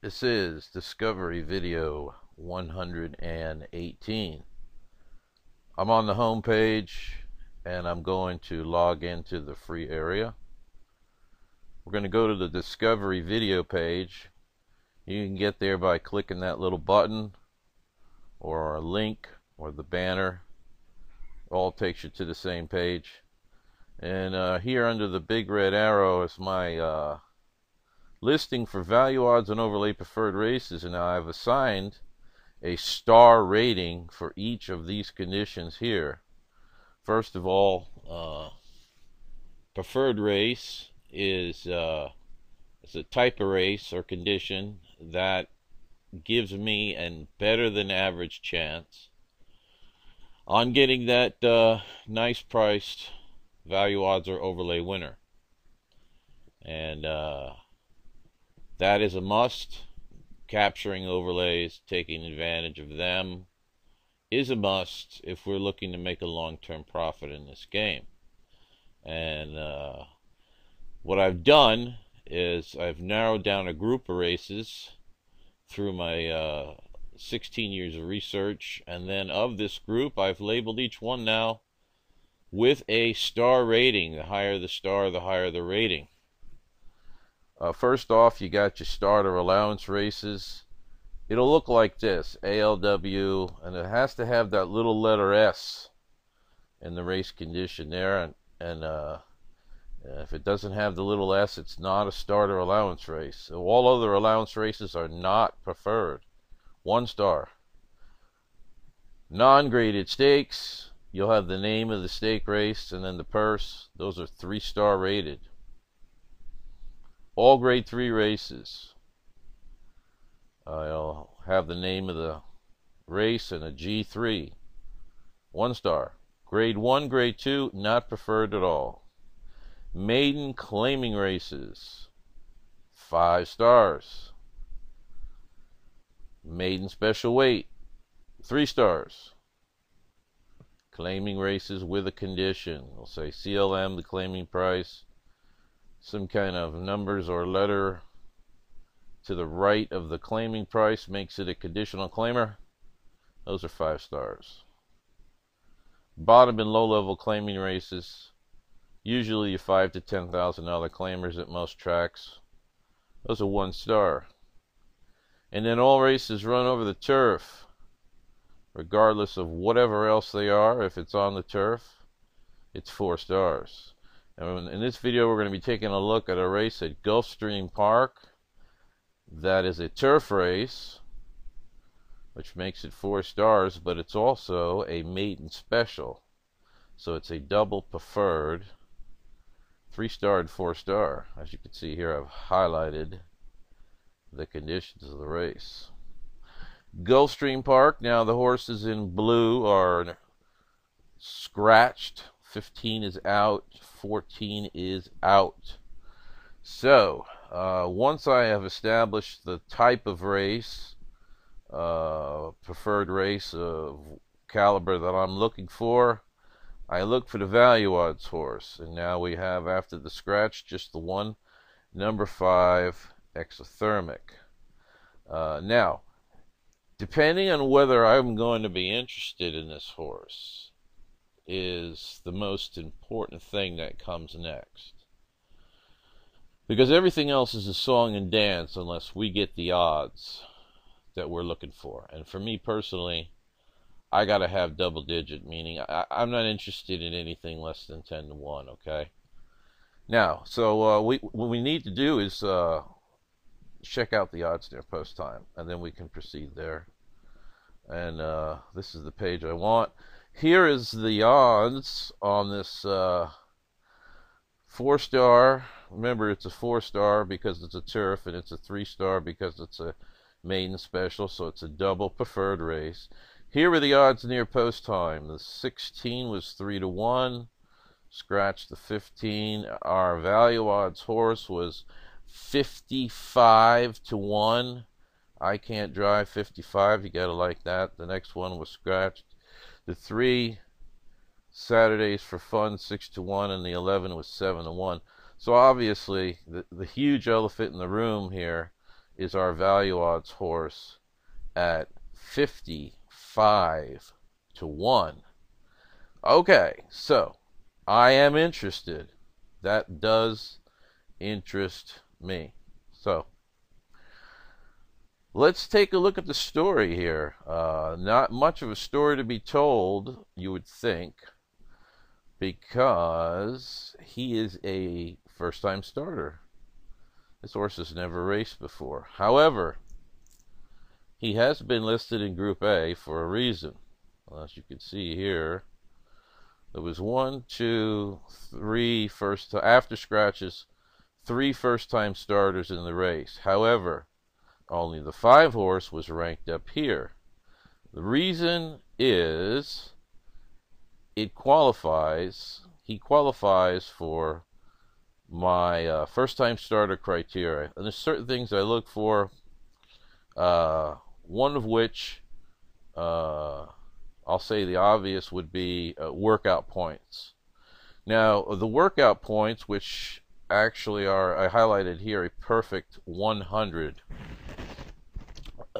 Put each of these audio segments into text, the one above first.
This is Discovery Video 118. I'm on the home page and I'm going to log into the free area. We're going to go to the Discovery Video page. You can get there by clicking that little button or a link or the banner. It all takes you to the same page. And here under the big red arrow is my listing for value odds and overlay preferred races, and now I've assigned a star rating for each of these conditions here. First of all, preferred race is a type of race or condition that gives me a better than average chance on getting that nice priced value odds or overlay winner. And that is a must. Capturing overlays, taking advantage of them is a must if we're looking to make a long-term profit in this game. And what I've done is I've narrowed down a group of races through my 16 years of research, and then of this group I've labeled each one now with a star rating. The higher the star, the higher the rating. First off, you got your starter allowance races. It'll look like this: ALW, and it has to have that little letter S in the race condition there, and if it doesn't have the little S, it's not a starter allowance race. All other allowance races are not preferred. 1 star. Non-graded stakes, you'll have the name of the stake race and then the purse. Those are 3-star rated. All grade 3 races, I'll have the name of the race and a G3, 1 star. Grade 1, grade 2, not preferred at all. Maiden claiming races, 5 stars. Maiden special weight, 3 stars. Claiming races with a condition, we'll say CLM, the claiming price, some kind of numbers or letter to the right of the claiming price makes it a conditional claimer. Those are 5 stars. Bottom and low level claiming races, usually your $5,000 to $10,000 claimers at most tracks. Those are 1 star. And then all races run over the turf, regardless of whatever else they are. If it's on the turf, it's 4 stars. And in this video, we're going to be taking a look at a race at Gulfstream Park. That is a turf race, which makes it 4 stars, but it's also a maiden special. So it's a double preferred, 3-star and 4-star. As you can see here, I've highlighted the conditions of the race. Gulfstream Park, now the horses in blue are scratched. 15 is out, 14 is out. So once I have established the type of race, preferred race of caliber that I'm looking for, I look for the value odds horse. And now we have, after the scratch, just the one, number 5 exothermic. Now, depending on whether I'm going to be interested in this horse is the most important thing that comes next. Because everything else is a song and dance unless we get the odds that we're looking for. And for me personally, I got to have double digit, meaning I'm not interested in anything less than 10 to 1, okay? Now, so what we need to do is check out the odds near post time, and then we can proceed there. And this is the page I want. Here is the odds on this 4-star. Remember, it's a 4-star because it's a turf, and it's a 3-star because it's a maiden special, so it's a double preferred race. Here were the odds near post time. The 16 was 3 to 1. Scratch the 15. Our value odds horse was 55 to 1. I can't drive 55. You gotta like that. The next one was scratched. The 3 Saturdays for fun, 6 to 1, and the 11 was 7 to 1. So obviously, the huge elephant in the room here is our value odds horse at 55 to 1. Okay, so I am interested. That does interest me. So let's take a look at the story here. Not much of a story to be told, you would think, because he is a first-time starter. This horse has never raced before. However, he has been listed in Group A for a reason. As you can see here, there was 1, 2, 3 after scratches, 3 first-time starters in the race. However, only the 5 horse was ranked up here. The reason is he qualifies for my first-time starter criteria. And there's certain things I look for, one of which, I'll say the obvious, would be workout points. Now, the workout points, which actually are, I highlighted here, a perfect 100.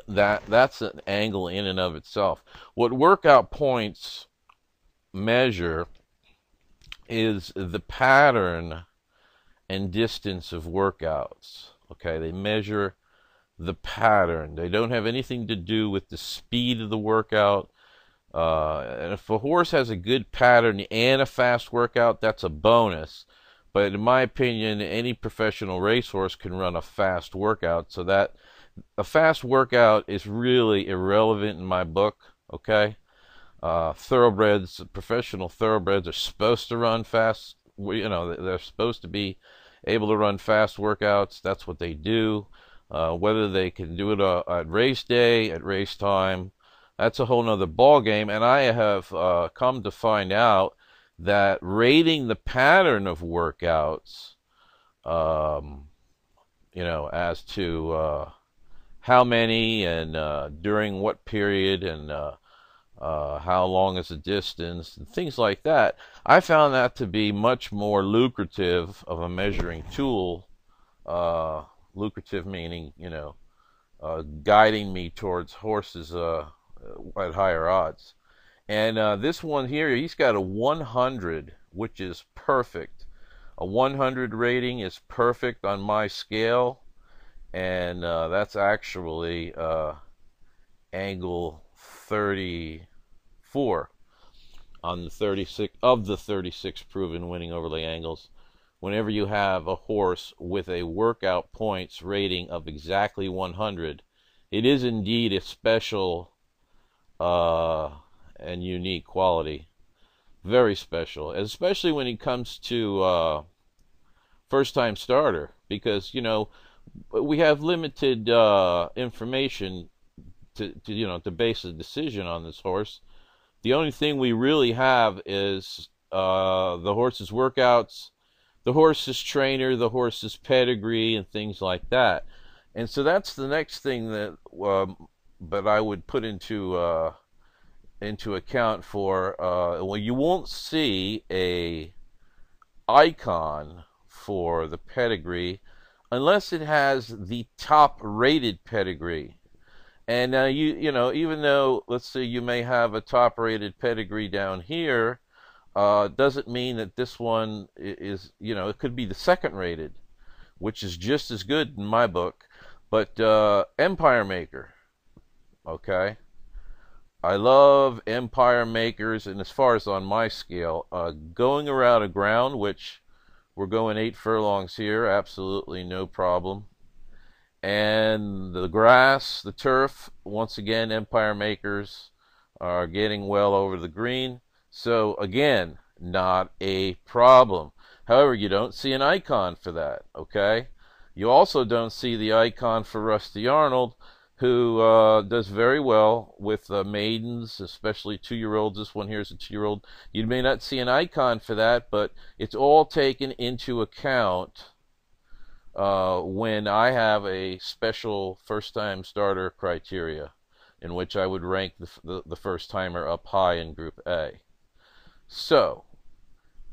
That's an angle in and of itself. What workout points measure is the pattern and distance of workouts. Okay, they measure the pattern. They don't have anything to do with the speed of the workout. And if a horse has a good pattern and a fast workout, that's a bonus. But in my opinion, any professional racehorse can run a fast workout, so that a fast workout is really irrelevant in my book. Okay, thoroughbreds, professional thoroughbreds, are supposed to run fast. They're supposed to be able to run fast workouts. That's what they do. Whether they can do it at race day, at race time, that's a whole nother ball game. And I have come to find out that rating the pattern of workouts, as to how many and during what period and how long is the distance and things like that, I found that to be much more lucrative of a measuring tool. Lucrative meaning, guiding me towards horses at higher odds. And this one here, he's got a 100, which is perfect. A 100 rating is perfect on my scale, and that's actually angle 34 on the 36 of the 36 proven winning overlay angles. Whenever you have a horse with a workout points rating of exactly 100, it is indeed a special and unique quality. Very special, especially when it comes to first-time starter, because we have limited information to base a decision on this horse. The only thing we really have is the horse's workouts, the horse's trainer, the horse's pedigree, and things like that. And so that's the next thing that I would put into account for. Well, you won't see a icon for the pedigree unless it has the top rated pedigree. And even though, let's say, you may have a top rated pedigree down here, doesn't mean that this one is, it could be the second rated, which is just as good in my book. But Empire Maker, okay, I love Empire Makers. And as far as on my scale, going around a ground, which we're going 8 furlongs here, absolutely no problem. And the grass, the turf, once again, Empire Makers are getting well over the green. So again, not a problem. However, you don't see an icon for that, okay? You also don't see the icon for Rusty Arnold, who does very well with maidens, especially 2-year-olds. This one here is a 2-year-old. You may not see an icon for that, but it's all taken into account when I have a special first-time starter criteria, in which I would rank the first-timer up high in Group A. So,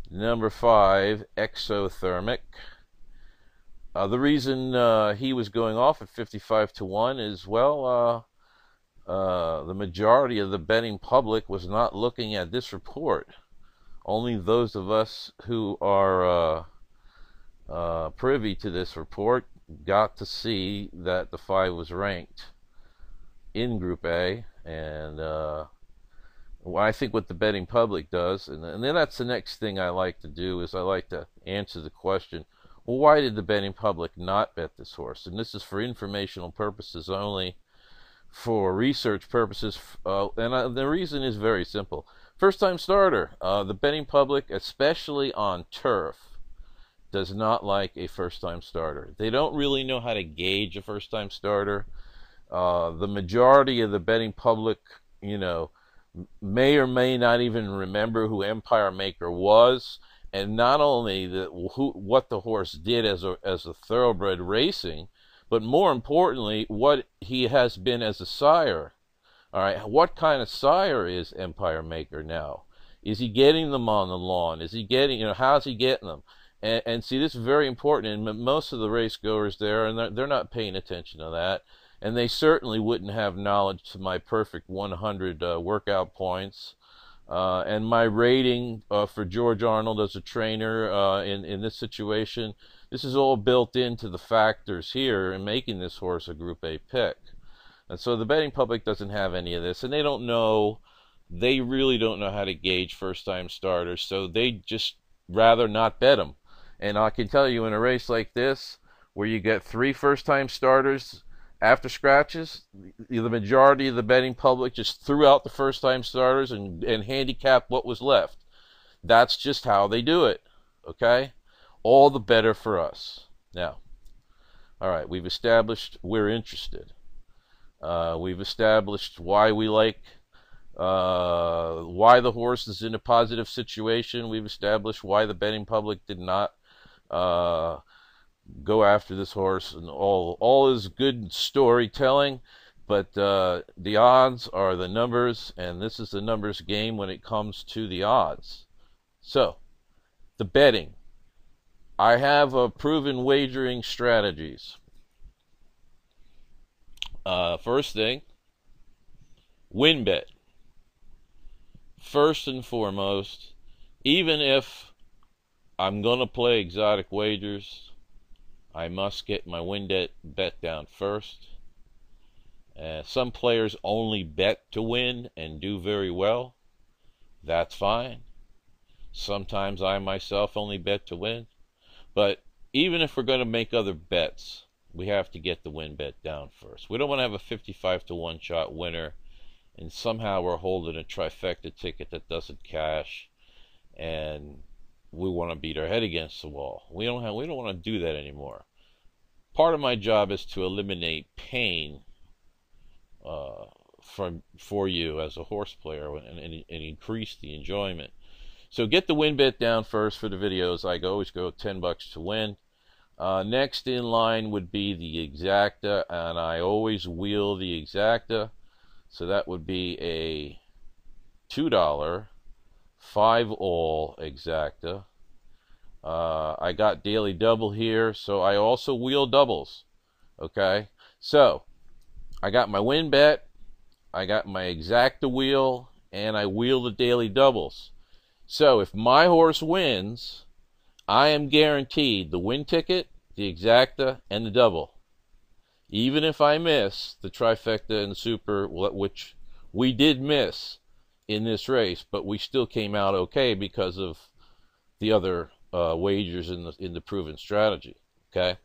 number 5, exothermic. The reason he was going off at 55 to 1 is, well, the majority of the betting public was not looking at this report. Only those of us who are privy to this report got to see that the 5 was ranked in Group A, and I think what the betting public does, and then that's the next thing I like to do, is I like to answer the question, well, why did the betting public not bet this horse? And this is for informational purposes only, for research purposes, and the reason is very simple. First-time starter. The betting public, especially on turf, does not like a first-time starter. They don't really know how to gauge a first-time starter. The majority of the betting public, may or may not even remember who Empire Maker was, and not only what the horse did as a thoroughbred racing, but more importantly, what he has been as a sire. All right, what kind of sire is Empire Maker now? Is he getting them on the lawn? Is he getting, how's he getting them? And see, this is very important, and most of the race goers there, and they're not paying attention to that, and they certainly wouldn't have knowledge to my perfect 100 workout points, and my rating for George Arnold as a trainer in this situation. This is all built into the factors here in making this horse a Group A pick. And so the betting public doesn't have any of this, and they really don't know how to gauge first-time starters, so they just rather not bet them. And I can tell you, in a race like this, where you get 3 first-time starters after scratches, the majority of the betting public just threw out the first-time starters and handicapped what was left. That's just how they do it, okay? All the better for us. Now, all right, we've established we're interested. We've established why we like, why the horse is in a positive situation. We've established why the betting public did not go after this horse, and all is good storytelling, but the odds are the numbers, and this is the numbers game when it comes to the odds. So, the betting. I have proven wagering strategies. First thing, win bet. First and foremost, even if I'm going to play exotic wagers, I must get my win bet down first. Some players only bet to win and do very well. That's fine. Sometimes I myself only bet to win. But even if we're going to make other bets, we have to get the win bet down first. We don't want to have a 55 to 1 shot winner and somehow we're holding a trifecta ticket that doesn't cash and we want to beat our head against the wall. We don't want to do that anymore. Part of my job is to eliminate pain for you as a horse player and increase the enjoyment. So get the win bet down first for the videos. I always go $10 to win. Next in line would be the exacta, and I always wheel the exacta. So that would be a $2 5-all exacta. I got daily double here, so I also wheel doubles. Okay, so I got my win bet, I got my exacta wheel, and I wheel the daily doubles. So if my horse wins, I am guaranteed the win ticket, the exacta, and the double. Even if I miss the trifecta and the super, which we did miss in this race, but we still came out okay because of the other wagers in the proven strategy. Okay,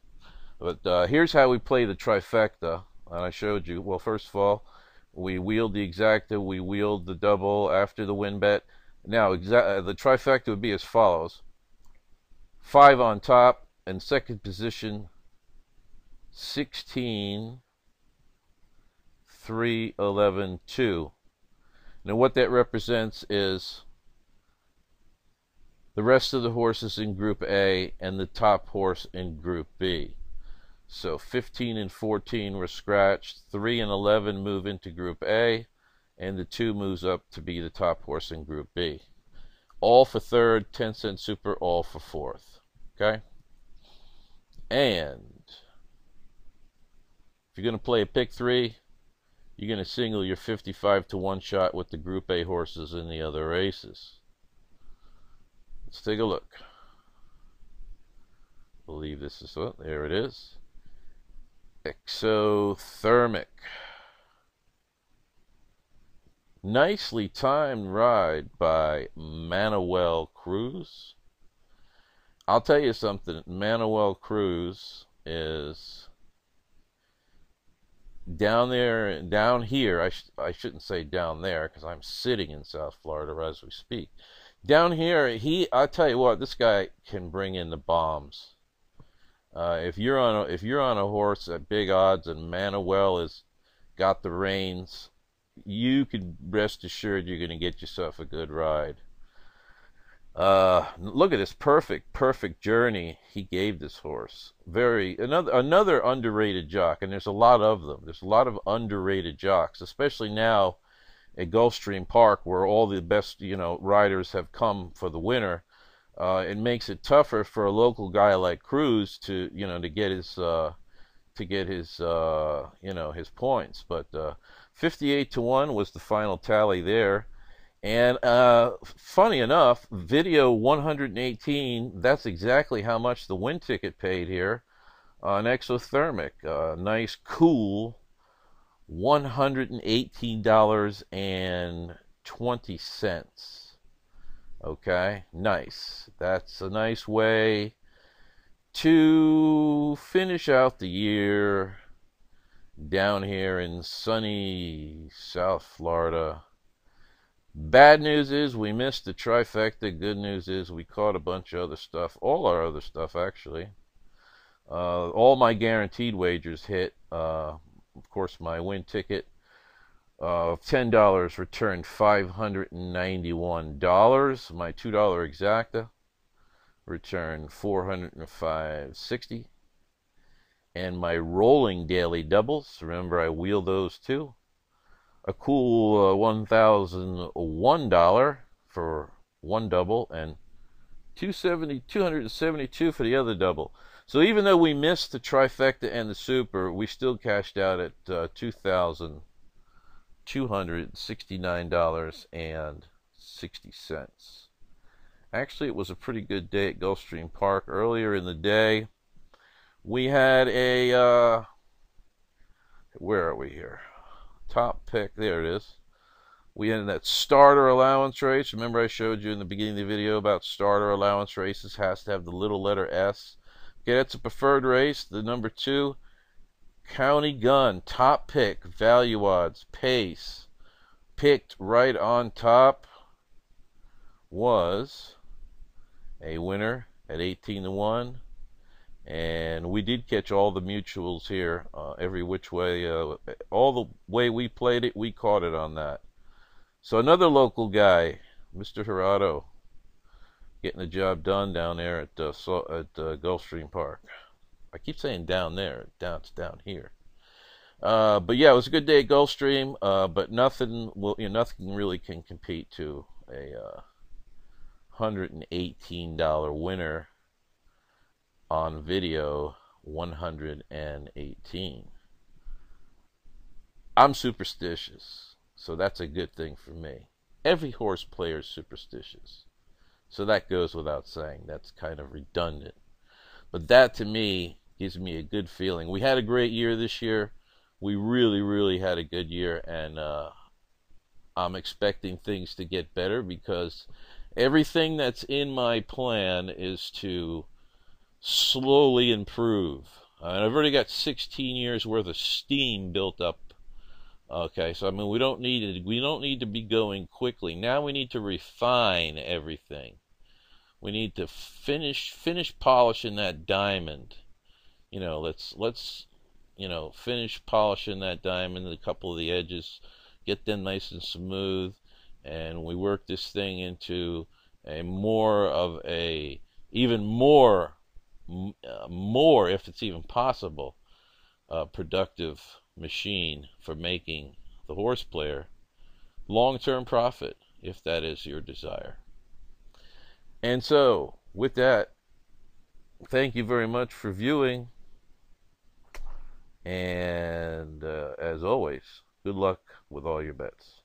but here's how we play the trifecta, and I showed you. Well, first of all, we wheeled the exacta, we wheeled the double after the win bet. Now, the trifecta would be as follows: 5 on top, and second position 16, 3, 11, 2. Now what that represents is the rest of the horses in Group A and the top horse in Group B. So 15 and 14 were scratched, 3 and 11 move into Group A, and the 2 moves up to be the top horse in Group B. All for third, 10-cent super, all for fourth. Okay? And if you're going to play a pick 3, you're going to single your 55 to 1 shot with the Group A horses in the other races. Let's take a look. I believe this is what, there it is. Exothermic. Nicely timed ride by Manuel Cruz. I'll tell you something, Manuel Cruz is down there, down here. I shouldn't say down there because I'm sitting in South Florida as we speak. Down here, I'll tell you what, this guy can bring in the bombs. If you're on a horse at big odds and Manuel has got the reins, you can rest assured you're going to get yourself a good ride. Look at this perfect journey he gave this horse. Another underrated jock, and there's a lot of them. There's a lot of underrated jocks, especially now at Gulfstream Park, where all the best riders have come for the winter. It makes it tougher for a local guy like Cruz to get his points. But 58 to 1 was the final tally there. And funny enough, video 118, that's exactly how much the win ticket paid here on Exothermic. Nice, cool $118.20. Okay, nice. That's a nice way to finish out the year down here in sunny South Florida. Bad news is we missed the trifecta. Good news is we caught a bunch of other stuff. All our other stuff, actually. All my guaranteed wagers hit. Of course, my win ticket of $10 returned $591. My $2 exacta returned $405.60. And my rolling daily doubles, remember I wheel those too, a cool $1,001 for one double and $272 for the other double. So even though we missed the trifecta and the super, we still cashed out at $2,269.60. Actually, it was a pretty good day at Gulfstream Park. Earlier in the day, we had a where are we here? Top pick, there it is. We had that starter allowance race. Remember I showed you in the beginning of the video about starter allowance races has to have the little letter S. Okay, that's a preferred race. The number 2, County Gun, top pick, value odds, pace, picked right on top, was a winner at 18 to 1. And we did catch all the mutuals here, every which way, all the way we played it, we caught it on that. So another local guy, Mr. Gerardo, getting the job done down there at Gulfstream Park. I keep saying down there, it's down here. But yeah, it was a good day at Gulfstream, but nothing really can compete to a $118 winner on video 118. I'm superstitious, so that's a good thing for me. Every horse player is superstitious, so that goes without saying. That's kind of redundant, but that to me gives me a good feeling. We had a great year this year. We really had a good year, and I'm expecting things to get better because everything that's in my plan is to slowly improve. And I've already got 16 years worth of steam built up. Okay, so I mean we don't need to be going quickly. Now we need to refine everything. We need to finish polishing that diamond. Let's finish polishing that diamond, a couple of the edges, get them nice and smooth, and we work this thing into a even more, if it's even possible, productive machine for making the horse player long-term profit, if that is your desire. And so, with that, thank you very much for viewing, and as always, good luck with all your bets.